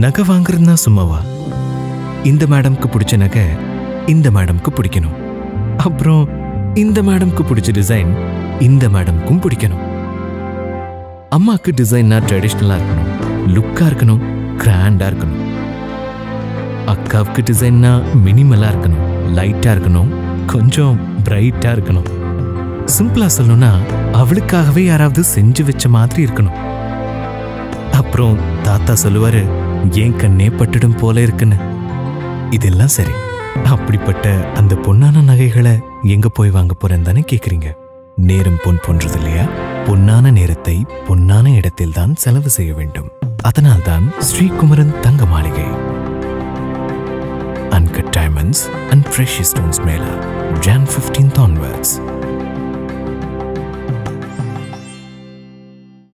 நகை வாங்குறதுனா சும்மாவா? இந்த மேடம்க்கு பிடிச்ச நகை இந்த மேடம்க்கு பிடிக்கணும். அப்புறம் இந்த மேடம்க்கு பிடிச்ச டிசைன் இந்த மேடம்க்கும் பிடிக்கணும். அம்மாக்கு டிசைன்னா ட்ரெடிஷ்னலா இருக்கணும், லுக்கா இருக்கணும், கிராண்டா இருக்கணும். அக்காவுக்கு டிசைன்னா மினிமலா இருக்கணும், லைட்டா இருக்கணும், கொஞ்சம் பிரைட்டா இருக்கணும். சிம்பிளா சொல்லணும்னா அவளுக்காகவே யாராவது செஞ்சு வச்ச மாதிரி இருக்கணும். அப்புறம் தாத்தா சொல்லுவாரு, ஏன் கண்ணே பட்டுடும் போல இருக்குன்னு. இதெல்லாம் சரி, அப்படிப்பட்ட அந்த பொன்னான நகைகளை எங்க போய் வாங்க போறேன்னு தானே கேக்குறீங்க. நேரம் பொன் போன்றது இல்லையா? பொன்னான நேரத்தை பொன்னான இடத்தில் தான் செலவு செய்ய வேண்டும். அதனால்தான் ஸ்ரீகுமரன் தங்க மாளிகை. Uncut diamonds and precious stones Mela, Jan 15th onwards.